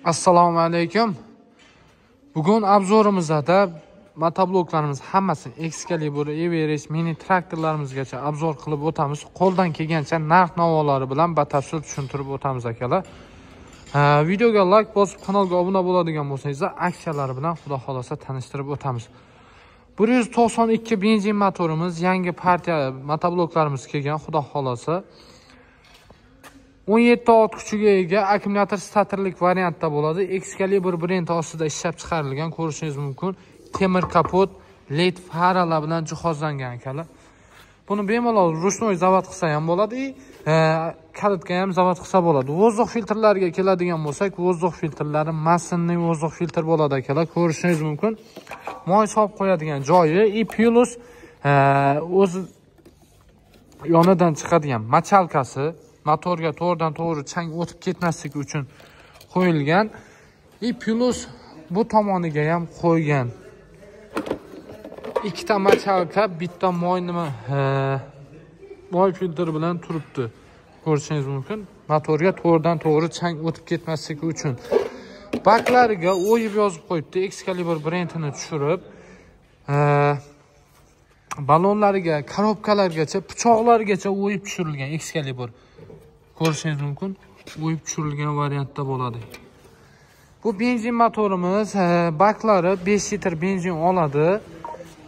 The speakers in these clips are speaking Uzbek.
Assalomu alaykum. Bugun obzorimizda motobloklarimiz hammasi Excalibur, Everest, mini traktorlarimizgacha obzor qilib o'tamiz. Qo'ldan kelgancha narx-navolari bilan batafsil tushuntirib o'tamiz akalar. Videoga like bosib, kanalga obuna bo'ladigan bo'lsangiz, aksiyalar bilan xudo xolosa tanishtirib o'tamiz. 192 benzin motorimiz, yangi partiya motobloklarimiz kelgan, xudo xolosa. 17 ot kuchiga ega akkumulyator statorlik variantda bo'ladi. Excalibur brendi ostida ishlab chiqarilgan, ko'rishingiz mumkin. Temir kapot, LED faralar bilan jihozlangan akalar. Buni bemalol ruchnoy zavod qilsa ham bo'ladi, kalitga ham zavod qilsa bo'ladi. Vozdux filtrlariga keladigan bo'lsak, vozdux filtrlari massinli vozdux filtr bo'ladi akalar, ko'rishingiz mumkin. Moy solib qo'yadigan joyi i plus o'z yonidan chiqadigan machalkasi, motorga to'g'ridan-to'g'ri chang o'tib ketmasligi uchun qo'yilgan. Plus bu tomoniga ham qo'ygan. Ikkita machalka, bitta moy filtr bilan turibdi. Ko'rishingiz mumkin. Motorga to'g'ridan-to'g'ri chang o'tib ketmasligi uchun. Baklariga o'yib yozib qo'yibdi. Excalibur brendini tushirib, balonlariga, korobkalargacha, pichoqlargacha o'yib tushirilgan Excalibur. Ko'rishingiz mumkin, o'yib tushirilgan variantda bo'ladi. Bu benzin motorimiz, baklari 5 litr benzin oladi.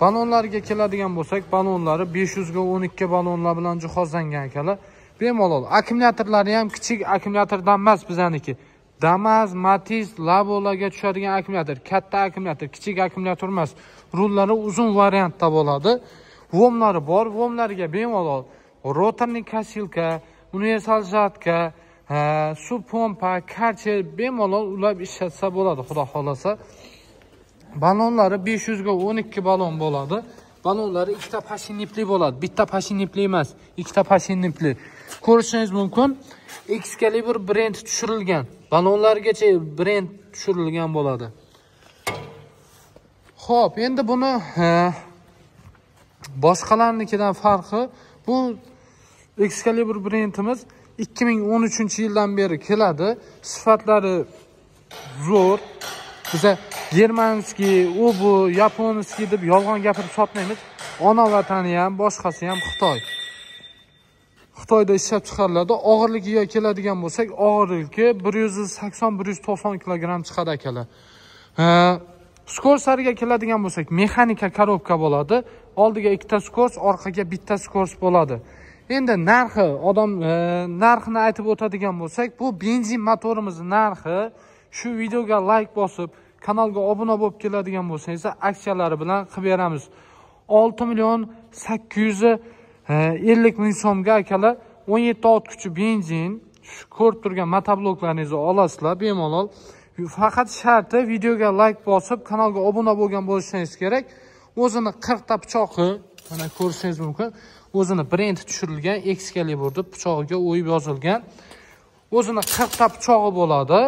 Balonlarga keladigan bo'lsak, balonlari 500 ga 12 balonlar bilan jihozlangan akalar. Bemalol. Akkumulyatorlari ham kichik akkumulyatordan emas bizaniki. Damas, Matiz, Labolarga tushadigan akkumulyator, katta akkumulyator, kichik akkumulyator emas. Rullari uzun variantda bo'ladi. Vomlari bor, vomlariga bemalol rotorli kasilka, universal jatka, suv pompa, karcher bemalol ulab ishlatsa bo'ladi, xudo xolasa. Balonlari 500 ga 12 balon bo'ladi. Balonlari ikkita pashinipli bo'ladi. Bitta pashinipli emas, ikkita pashinipli. Ko'rishingiz mumkin, Excalibur brend tushirilgan. Balonlargacha brend tushirilgan bo'ladi. Xo'p, endi buni boshqalarnikidan farqi, bu Excalibur brendimiz 2013-yildan beri keladi. Sifatlari zo'r. Biza germanskiy, bu yaponskiy deb yolg'on gapirib sotmaymiz. Ona vatani ham, boshqasi ham Xitoy. Xitoyda ishlab chiqariladi. Og'irligiga keladigan bo'lsak, og'irligi 180-190 kg chiqadi akalar. Skorsariga keladigan bo'lsak, mexanika korobka bo'ladi. Oldiga ikkita skors, orqaga bitta skors bo'ladi. Endi narxini aytib o'tadigan bo'lsak, bu benzin motorimiz narxi, shu videoga like bosib, kanalga obuna bo'lib keladigan bo'lsangiz, aksiyalari bilan qilib beramiz. 6,850,000 so'mga akalar, 17 ot kuchi benzin, shu ko'rib turgan motobloklaringizni olasizlar bemalol. Faqat sharti videoga like bosib, kanalga obuna bo'lgan bo'lishingiz kerak. O'zini 40 ta pichoqi, mana ko'rishingiz mumkin. O'zini brend tushirilgan, Excalibur deb pichog'iga o'yib yozilgan. O'zini 40 ta pichog'i bo'ladi.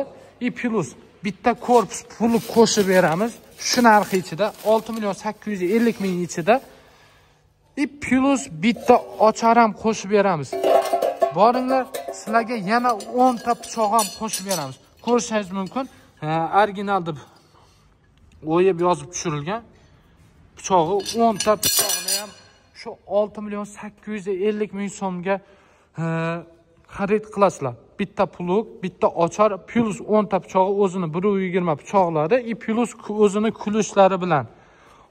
Plus bitta korpus puli qo'shib beramiz. Shu narxi ichida 6,850,000 ichida. Plus bitta ochar ham qo'shib beramiz. Boringlar, sizlarga yana 10 ta pichoq ham qo'shib beramiz. Ko'rishingiz mumkin, original deb o'yib yozib tushirilgan. Pichog'i 10 ta pichoqni ham shu 6,850,000 so'mga xarid qilasizlar. Bitta plug, bitta ochar, plus 10 ta pichog'i o'zini 120 pichoqlari, plus o'zini kulishlari bilan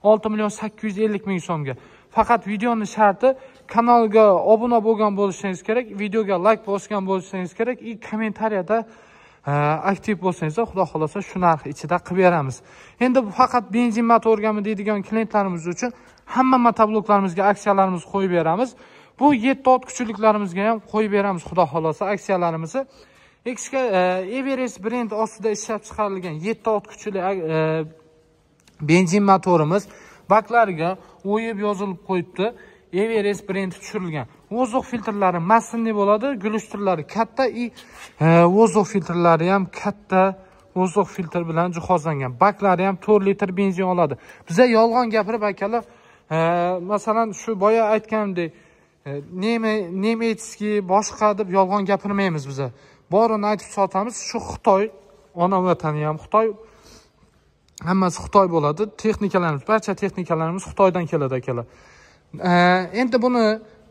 6,850,000 so'mga. Faqat videoning sharti, kanalga obuna bo'lgan bo'lishingiz kerak, videoga like bosgan bo'lishingiz kerak, kommentariyada aktiv bo'lsangiz, xudo xolasa shu narx ichida qilib beramiz. Endi bu faqat benzin motorgami deydigan klientlarimiz uchun hamma motobloklarimizga aksiyalarimizni qo'yib beramiz. Bu 7 ot kuchliklarimizga ham qo'yib beramiz, xudo xolasa aksiyalarimizni. Everest brend ostida ishlab chiqarilgan 7 ot kuchli benzin motorimiz, baklariga o'yib yozilib qo'yibdi. Everest brendi tushirilgan. Vozdux filtrlari massinli bo'ladi, gulishtirlari katta, vozdux filtrlari ham katta vozdux filtr bilan jihozlangan. Baklari ham 4 litr benzin oladi. Biza yolg'on gapirib akalar, masalan shu boya aytganimdek, nemetskiy boshqa deb yolg'on gapirmaymiz biza. Borini aytib sotamiz. Shu Xitoy Ona vatani ham Xitoy. Hammasi Xitoy bo'ladi. Texnikalarimiz, barcha texnikalarimiz Xitoydan keladi akalar. Endi buni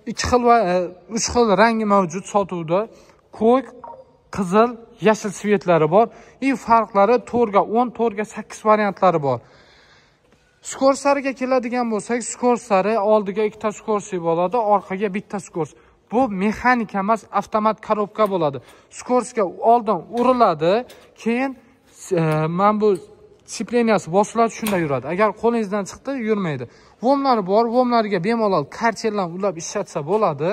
2 xil va 3 xil rangi mavjud sotuvda. Ko'k, qizil, yashil svetlari bor. Farqlari 4 ga 10, 4 ga 8 variantlari bor. Skorsariga keladigan bo'lsak, skorsari oldiga 2 ta skorsi bo'ladi, orqaga bitta skors. Bu mexanika emas, avtomat korobka bo'ladi. Skorsga oldin uriladi, keyin men bu disipliniyasi bosiladi, shunda yuradi. Agar qo'lingizdan chiqdi, yurmaydi. Vomlari bor, vomlarga bemalol karteldan ulab ishlatsa bo'ladi.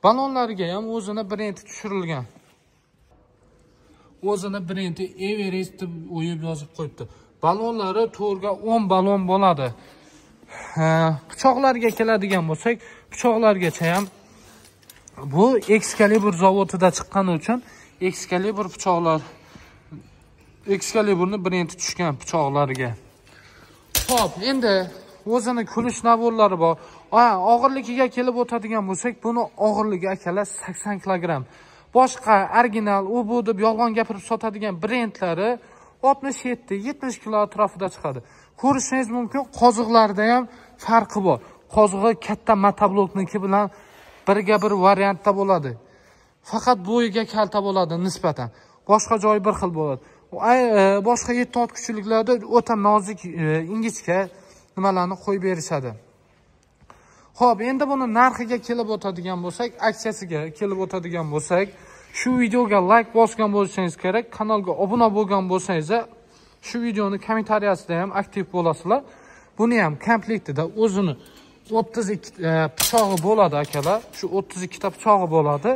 Balonlariga ham o'zini brendi tushirilgan. O'zini brendi Everest deb o'yib yozib qo'yibdi. Balonlari 4 ga 10 balon bo'ladi. Pichoqlarga keladigan bo'lsak, pichoqlargacha ham bu Excalibur zavodida chiqqani uchun Excalibur pichoqlar, Excaliburni brendi tushgan pichoqlarga. Xo'p, endi o'zini kulish naborlari bor. Og'irligiga kelib o'tadigan bo'lsak, buni og'irligi akalar 80 kilogramm. Boshqa original u bu deb yolg'on gapirib sotadigan brendlari 67-70 kilo atrofida chiqadi. Ko'rishingiz mumkin, qoziqlarda ham farqi bor. Qozig'i katta motoblokniki bilan birga bir variantda bo'ladi. Faqat bo'yiga kalta bo'ladi nisbatan. Boshqa joyi bir xil bo'ladi. Boshqa 7 ot kuchliklarda o'ta nozik, ingichka nimalarni qo'yib berishadi. Xo'p, endi buni narxiga kelib o'tadigan bo'lsak, aksiyasiga kelib o'tadigan bo'lsak, shu videoga like bosgan bo'lishingiz kerak, kanalga obuna bo'lgan bo'lsangiz, shu videoni kommentariyasida ham aktiv bo'lasizlar. Buni ham komplektida o'zini 32 pichog'i bo'ladi akalar. Shu 32 ta pichog'i bo'ladi.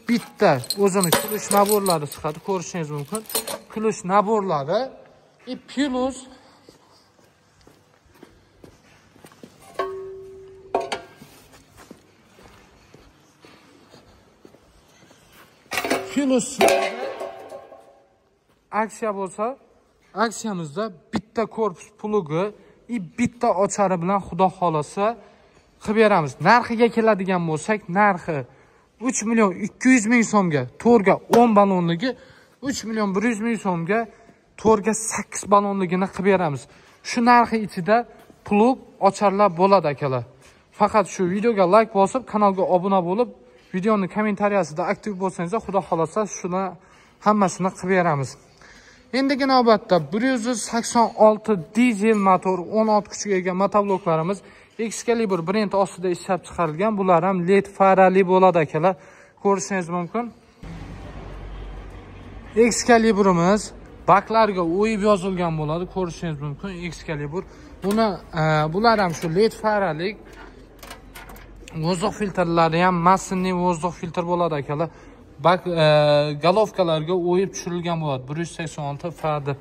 Bitta o'zini kulish naborlari chiqadi, ko'rishingiz mumkin. Kulish naborlari plus aksiya bo'lsa, aksiyamizda bitta korpus plugi, bitta ochari bilan xudo xolasa qilib beramiz. Narxiga keladigan bo'lsak, narxi 3 million 200 ming so'mga 4 ga 10 balonligi, 3 million 100 ming so'mga 4 ga 8 balonligini qilib beramiz. Shu narxi ichida plug, ocharlar bo'ladi akalar. Faqat shu videoga like bosib, kanalga obuna bo'lib, videoni kommentariyasida aktiv bo'lsangiz, xudo xolasa shuni hammasini qilib beramiz. Endigi navbatda 186 dizel motor 16 kuchga ega motobloklarimiz Excalibur brend ostida ishlab chiqarilgan. Bular ham LED farali bo'ladi akalar. Ko'rishingiz mumkin. Excaliburimiz baklarga o'yib yozilgan bo'ladi, ko'rishingiz mumkin. Excalibur. Bular ham shu LED faralik. Vozdux filtrlari ham massinli vozdux filtr bo'ladi akalar. Galovkalarga o'yib tushirilgan bo'ladi. 186 F deb.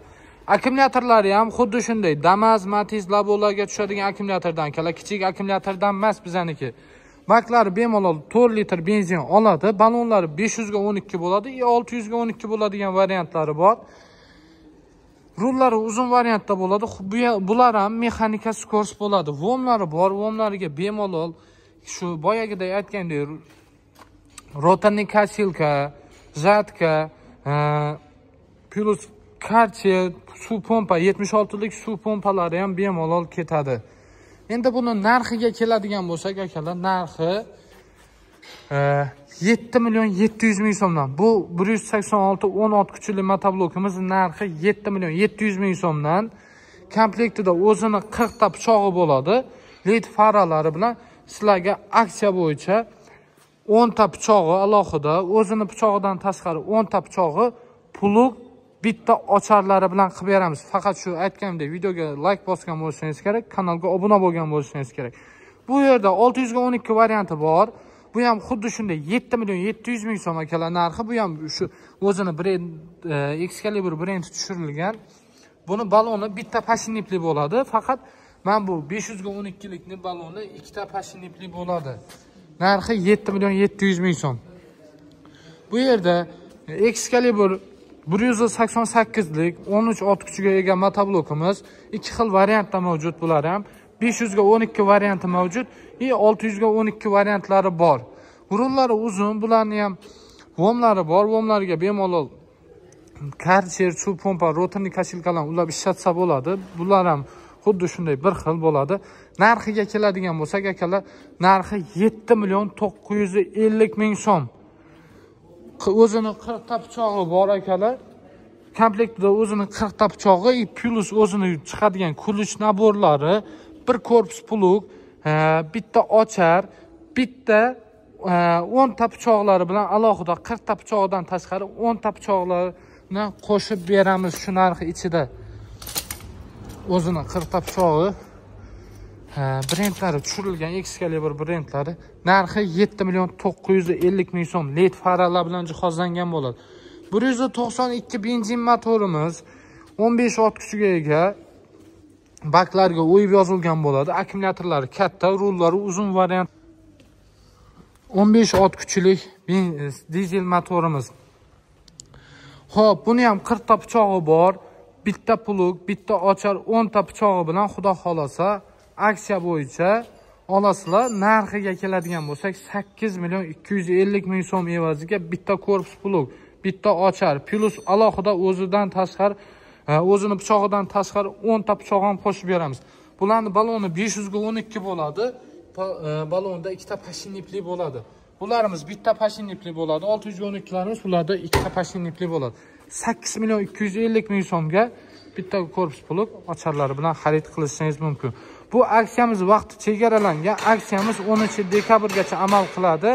Akkumulyatorlari ham xuddi shunday. Damas, Matiz, Labolarga tushadigan akkumulyatordan akalar. Kichik akkumulyatordan emas bizaniki. Baklari bemalol 4 litr benzin oladi. Balonlari 500 ga 12 bo'ladi, 600 ga 12 bo'ladigan variantlari bor. Rullari uzun variantda bo'ladi. Bular ham mexanika skors bo'ladi. Vomlari bor, vomlariga bemalol shu boyagidek aytgandek rotorniy kasilka, zatka, plus karcher, suv pompa, 76 lik suv pompalari ham bemalol ketadi. Endi buni narxiga keladigan bo'lsak akalar, narxi 7 million 700 ming so'mdan. Bu 186 16 kuchli motoblokimiz narxi 7 million 700 ming so'mdan. Komplektida o'zini 40 ta pichog'i bo'ladi. LED faralari bilan sizlarga aksiya bo'yicha 10 ta pichog'i alohida, o'zini pichog'idan tashqari 10 ta pichog'i plug, bitta ocharlari bilan qilib beramiz. Faqat shu aytganimdek videoga like bosgan bo'lishingiz kerak, kanalga obuna bo'lgan bo'lishingiz kerak. Bu yerda 600 ga 12 varianti bor. Bu ham xuddi shunday 7 million 700 ming so'm akalar narxi. Bu ham shu o'zini brend Excalibur brendi tushirilgan. Buni baloni bitta pashinipli bo'ladi. Faqat men bu 500 ga 12 likni baloni ikkita pashinipli bo'ladi. Narxi 7 million 700 ming so'm. Bu yerda Excalibur 188 lik 13 ot kuchiga ega motoblokimiz 2 xil variantda mavjud. Bular ham 500 ga 12 varianti mavjud, 600 ga 12 variantlari bor. Rullari uzun, bularning ham vomlari bor. Vomlarga bemalol karcher, suv pompa, rotorni kashilkalar ular ishlatsa bo'ladi. Bular ham xuddi shunday bir xil bo'ladi. Narxiga keladigan bo'lsak, akalar, narxi 7 million 950 ming so'm. O'zini 40 ta pichog'i bor akalar. Komplektida o'zini 40 ta pichog'i plus o'zini chiqadigan kuluch naborlari, bir korpus plug, bitta ochar, bitta 10 ta pichoqlari bilan alohida 40 ta pichog'idan tashqari 10 ta pichoqlarni qo'shib beramiz shu narxi ichida. O'zini 40 ta pichog'i brendlari tushirilgan, Excalibur brendlari narxi 7 million 950 ming so'm. LED faralar bilan jihozlangan bo'ladi. 192 benzin motorimiz 15 ot kuchiga ega. Baklarga o'yib yozilgan bo'ladi. Akkumulyatorlari katta, rullari uzun variant. 15 ot kuchli dizel motorimiz. Xo'p, buni ham 40 ta pichog'i bor. Bitta plug, bitta ochar, 10 ta pichog'i bilan xudo xolasa aksiya bo'yicha olasizlar. Narxiga keladigan bo'lsak, 8 million 250 ming so'm evaziga bitta korpus plug, bitta ochar, plus alohida o'zidan tashqari, o'zini pichog'idan tashqari 10 ta pichoq ham qo'shib beramiz. Bularning baloni 500 ga 12 bo'ladi. Balonda ikkita pashinipli bo'ladi. Bularimiz bitta pashinipli bo'ladi. 612 larimiz bularda ikkita pashinipli bo'ladi. 8 million 250 ming so'mga bitta korpus plug ocharlari bilan xarid qilishingiz mumkin. Bu aksiyamiz vaqti chegaralangan. Aksiyamiz 10-dekabrgacha amal qiladi.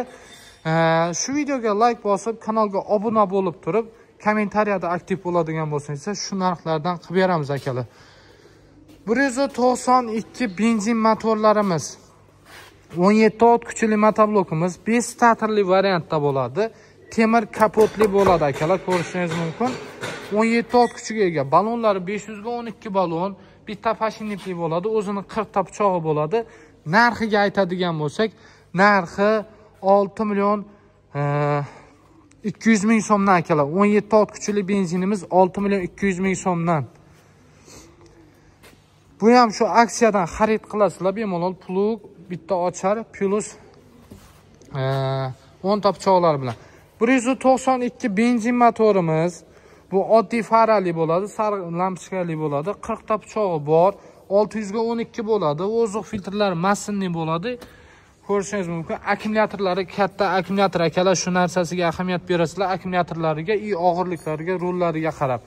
Shu videoga like bosib, kanalga obuna bo'lib turib, kommentariyada aktiv bo'ladigan bo'lsangiz, shu narxlardan qilib beramiz akalar. 192 benzin motorlarimiz, 17 ot kuchli motoblokimiz 5 statorli variantda bo'ladi. Temir kapotli bo'ladi akalar, ko'rishingiz mumkin. 17 ot kuchiga ega. Balonlari 500 ga 12 balon, bitta pashinipli bo'ladi, o'zini 40 ta pichog'i bo'ladi. Narxiga aytadigan bo'lsak, narxi 6 million 200 ming so'mdan akalar. 17 ot kuchli benzinimiz 6 million 200 ming so'mdan. Bu ham shu aksiyadan xarid qilasizlar, bemalol plug, bitta ochar, plus 10 ta pichoqlar bilan. 192 benzin motorimiz, bu oddiy farali bo'ladi, sariq lampochkali bo'ladi, 40 ta pichog'i bor, 600 ga 12 bo'ladi, oziq filtrlari massinli bo'ladi. Ko'rishingiz mumkin. Akkumulyatorlari katta akkumulyator akalar, shu narsasiga ahamiyat berasizlar. Akkumulyatorlariga, og'irliklariga, rullariga qarab.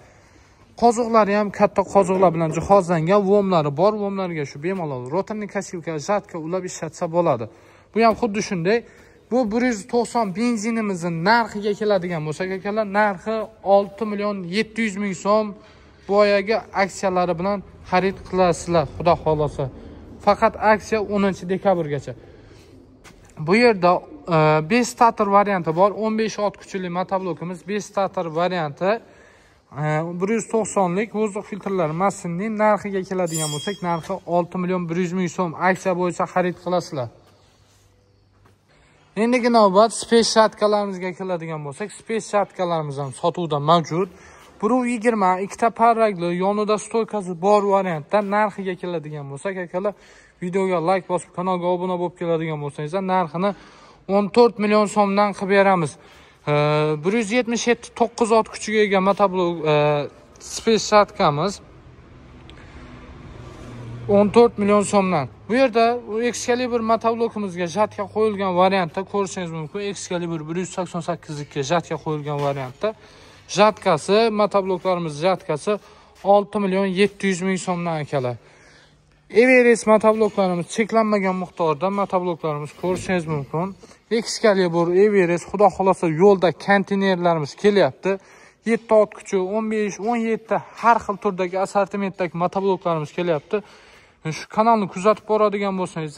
Qozoqlari ham katta qozoqlar bilan jihozlangan, vomlari bor. Vomlarga shu bemalol rotorni kashilka, jatka ulab ishlatsa bo'ladi. Bu ham xuddi shunday. Bu 190 benzinimizning narxiga keladigan bo'lsak akalar, narxi 6 million 700 ming so'm. Boyaga aksiyalari bilan xarid qilasizlar, xudo xolasa. Faqat aksiya 10-dekabrgacha. Bu yerda 5 stator varianti bor. 15 ot kuchli motoblokimiz 5 stator varianti. 190 lik oziq filtrlar massinli. Narxiga keladigan bo'lsak, narxi 6 million 100 ming so'm. Aksiya bo'yicha xarid qilasizlar. Endigi navbat space shatkalarimizga keladigan bo'lsak, space shatkalarimiz ham sotuvda mavjud. 120 ikkita parragli, yonida stoykasi bor variantda narxiga keladigan bo'lsak, akalar, videoga like bosib, kanalga obuna bo'lib keladigan bo'lsangiz, narxini 14 million so'mdan qilib beramiz. 177 9 ot kuchiga ega motoblok space shatkamiz 14 million so'mdan. Bu yerda Excalibur motoblokimizga jatka qo'yilgan variantda ko'rishingiz mumkin. Excalibur 188 ga jatka qo'yilgan variantda. Jatkasi, motobloklarimiz jatkasi 6 million 700 ming so'mdan akalar. Everest motobloklarimiz cheklanmagan miqdorda motobloklarimiz ko'rishingiz mumkin. Excalibur, Everest, xudo xolasa yo'lda konteynerlarimiz kelyapti. 7 ot kuchi, 15, 17 har xil turdagi assortimentdagi motobloklarimiz kelyapti. Shu kanalni kuzatib boradigan bo'lsangiz,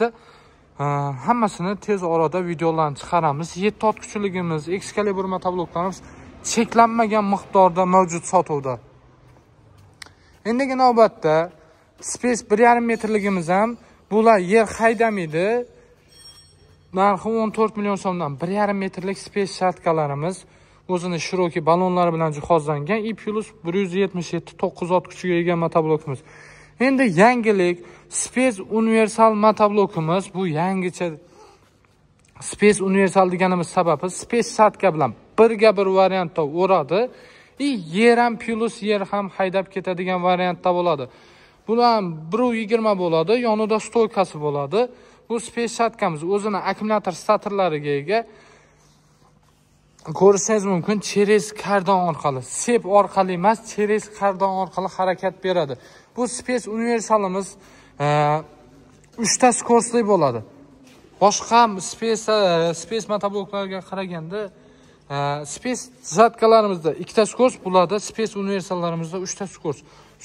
hammasini tez orada videolarni chiqaramiz. 7 ot kuchiligimiz, Excalibur motobloklarimiz cheklanmagan miqdorda mavjud sotuvda. Endigi navbatda space 1,5 metrligimiz ham bular yer haydamaydi. Narxi 14 million so'mdan 1,5 metrlik space shatkalarimiz o'zini shiroki balonlari bilan jihozlangan. i+ 177 9 ot kuchiga ega motoblokimiz. Endi yangilik space universal motoblokimiz. Bu yangicha space universal deganimiz sababi space shatka bilan birga bir variantda o'radi. yer ham plus yer ham haydab ketadigan variantda bo'ladi. Bular 1.20 bo'ladi, yonida stoykasi bo'ladi. Bu space shatkamiz o'zini akkumulyator statorlariga ega. Ko'rishingiz mumkin, через kardan orqali, sep orqali emas, через kardan orqali harakat beradi. Bu space universalimiz 3 ta skorsli bo'ladi. Boshqa space motobloklarga qaraganda space zatkalarimizda 2 ta skors bo'ladi, space universallarimizda 3 ta skors.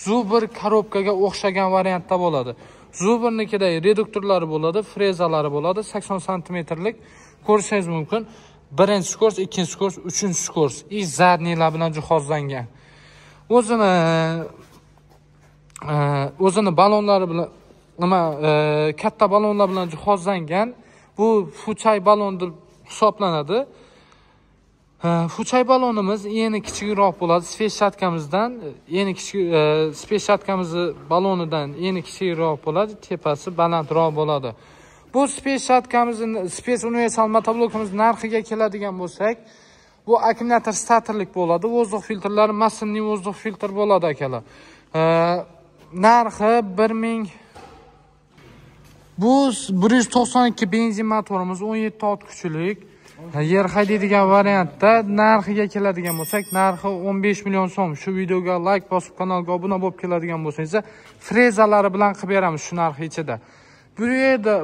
Zubr korobkaga o'xshagan variantda bo'ladi. Zubrnikida reduktorlari bo'ladi, frezalari bo'ladi, 80 sm-lik. Ko'rishingiz mumkin. Birinchi skors, ikkinchi skors, uchinchi skors. Zadnilar bilan jihozlangan. O'zini ballonlari bilan katta ballonlar bilan jihozlangan. Bu fuchay ballon deb hisoblanadi. Fuchay ballonimiz eni kichikroq bo'ladi. Space shatkamizdan eni kichik space shatkamizni ballonidan eni kichikroq bo'ladi, tepasi balandroq bo'ladi. Bu space shatkamizni, space universal motoblokimiz narxiga keladigan bo'lsak, bu akkumulyator statorlik bo'ladi. Vozdux filtrlari massinli vozdux filtr bo'ladi akalar. Narxi 1000. Bu 192 benzin motorimiz 17 ot kuchlik. Yer haydaydigan variantda narxiga keladigan bo'lsak, narxi 15 million so'm. Shu videoga like bosib, kanalga obuna bo'lib keladigan bo'lsangiz, frezalari bilan qilib beramiz shu narx ichida.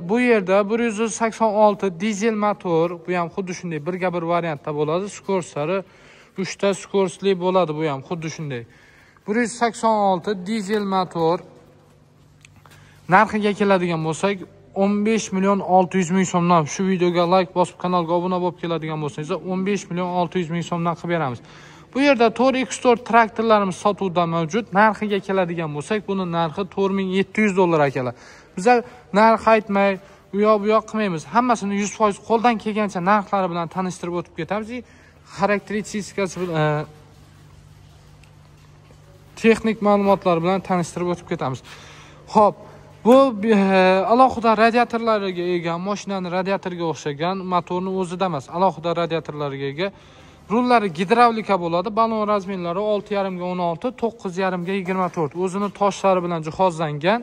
Bu yerda 186 dizel motor, bu ham xuddi shunday birga bir variantda bo'ladi. Skorslari 3 ta skorsli bo'ladi, bu ham xuddi shunday. 186 dizel motor narxiga keladigan bo'lsak, 15 million 600 ming so'mdan. Shu videoga like bosib, kanalga obuna bo'lib keladigan bo'lsangiz, 15 million 600 ming so'mdan qilib beramiz. Bu yerda 4x4 traktorlarimiz sotuvda mavjud. Narxiga keladigan bo'lsak, buni narxi $4700 akalar. Bizlar narx aytmay, u yoq qilmaymiz. Hammasini 100% qo'ldan kelgancha narxlari bilan tanishtirib o'tib ketamiz. Xarakteristikasi bilan texnik ma'lumotlar bilan tanishtirib o'tib ketamiz. Xo'p, bu alohida radiatorlarga ega, mashinaning radiatoriga o'xshagan, motorni o'zida emas, alohida radiatorlarga ega. Rullari gidravlika bo'ladi. Ballon razmerlari 6,5 ga 16, 9,5 ga 24. O'zini toshlari bilan jihozlangan.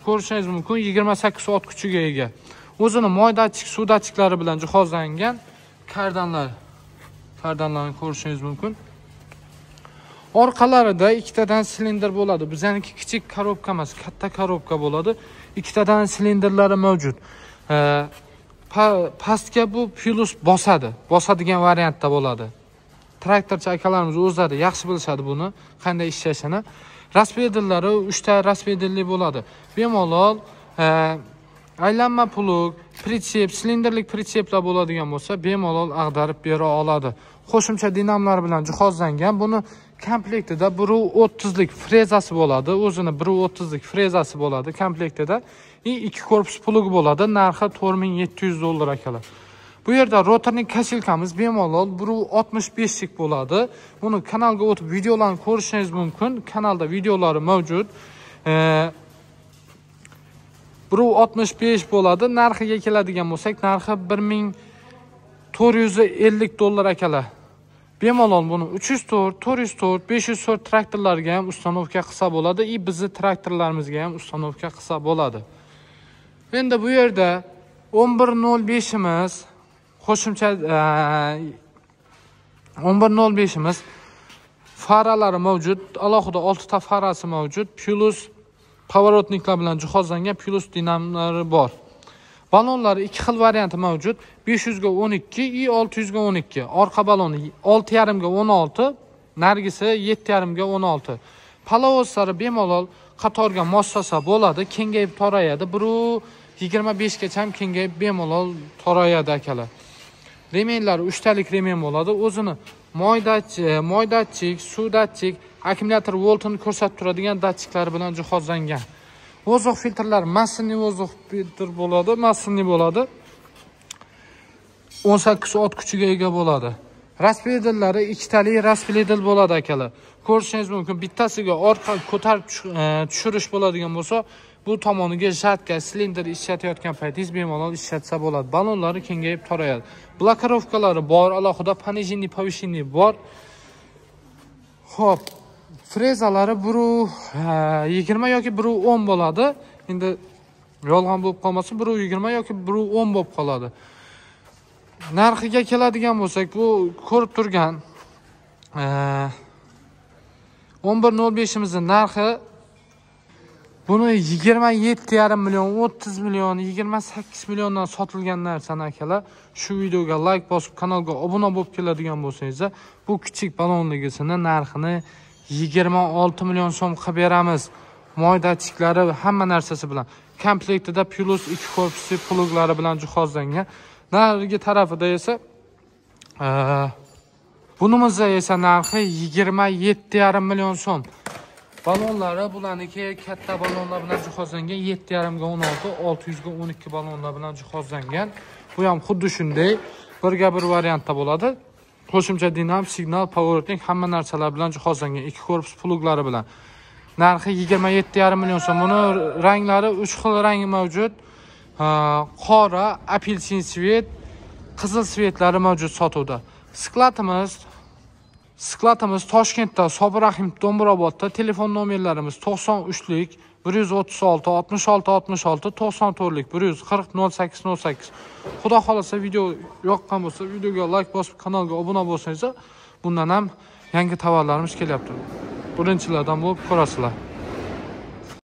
Ko'rishingiz mumkin, 28 ot kuchiga ega. O'zini moy datchik, suv datchiklari bilan jihozlangan. Kardanlarni ko'rishingiz mumkin. Orqalarida ikkitadan silindr bo'ladi. Bizaniki kichik korobka emas, katta korobka bo'ladi. Ikkitadan silindrlari mavjud. Pastga bu plus bosadigan variantda bo'ladi. Traktorchi akalarimiz o'zlari yaxshi bilishadi buni, qanday ishlashini. Raspedallari 3 ta raspedelli bo'ladi. Bemalol aylanma plug, pritsep, silindrlik pritseplar bo'ladigan bo'lsa, bemalol ag'darib bera oladi. Qo'shimcha dinamlar bilan jihozlangan. Buni komplektida 1.30lik frezasi bo'ladi. O'zini 1.30lik frezasi bo'ladi komplektida. 2 korpus plug bo'ladi. Narxi $4700 akalar. Bu yerda rotorning kasilkamiz bemalol 1.65lik bo'ladi. Buni kanalga o'tib videolarni ko'rishingiz mumkin. Kanalda videolari mavjud. 1.65 bo'ladi. Narxiga keladigan bo'lsak, narxi $1450 akalar. Bemalol buni 304, 404, 504 traktorlarga ham ustanovka qilsa bo'ladi. Bizni traktorlarimizga ham ustanovka qilsa bo'ladi. Endi bu yerda 1105 imiz qo'shimcha 1105 imiz faralari mavjud. Alohida 6 ta farasi mavjud. Plus pavorotniklar bilan jihozlangan, plus dinamlari bor. Ballonlari 2 xil varianti mavjud. 500 ga 12 va 600 ga 12. Orqa balloni 6,5 ga 16, nargisi 7,5 ga 16. Palovozlari bemalol qatorga moslasa bo'ladi, kengayib torayadi. 1.25 gacha ham kengayib bemalol torayadi akalar. Remenlari 3 talik remen bo'ladi. O'zini moy datchik, suv datchik, akkumulyator voltini ko'rsatib turadigan datchiklar bilan jihozlangan. Vozdux filtrlari massinli vozdux filtr bo'ladi, massinli bo'ladi. 18 ot kuchiga ega bo'ladi. Raspedallari 2 talik raspedal bo'ladi akalar. Ko'rishingiz mumkin, bittasiga orqa ko'tarib tushirish bo'ladigan bo'lsa, bu tomoniga jatka, silindr ishlatayotgan paytingiz bemalol ishlatsa bo'ladi. Ballonlari kengayib torayadi. Blokirovkalari bor, alohida пониженный, повышенный bor. Xo'p, frezalari 1.20 yoki 1.10 bo'ladi. Endi yolg'on bo'lib qolmasa 1.20 yoki 1.10 bo'lib qoladi. Narxiga keladigan bo'lsak, bu ko'rib turgan 11.05 imizning narxi buni 27,5 million, 30 million, 28 milliondan sotilgan narsani akalar, shu videoga like bosib, kanalga obuna bo'lib keladigan bo'lsangiz, bu kichik balonligisini narxini 26 million so'm qilib beramiz. Moy-datchiklari hamma narsasi bilan. Komplektida plus 2 korpusli pluglari bilan jihozlangan. Narigi tarafida esa bunimizda esa narxi 27,5 million so'm. Balonlari bularniki katta balonlar bilan jihozlangan, 7,5 ga 16, 600 ga 12 balonlar bilan jihozlangan. Bu ham xuddi shunday birga bir variantda bo'ladi. Qo'shimcha dinam, signal, powerting hamma narsalar bilan jihozlangan, 2 korpus pluglari bilan. Narxi 27,5 million so'm. Buni ranglari 3 xil rangi mavjud. Qora, apelsin svet, qizil svetlari mavjud sotuvda. Skladimiz Toshkentda, Sobir Rahimov Do'mbrobodda. Telefon nomerlarimiz 93lik 136 66 66 94lik 140 08 08. Xudo xolasa video yoqqan bo'lsa, videoga like bosib, kanalga obuna bo'lsangiz, bundan ham yangi tovarlarimiz kelyapti. Birinchilardan bo'lib ko'rasizlar.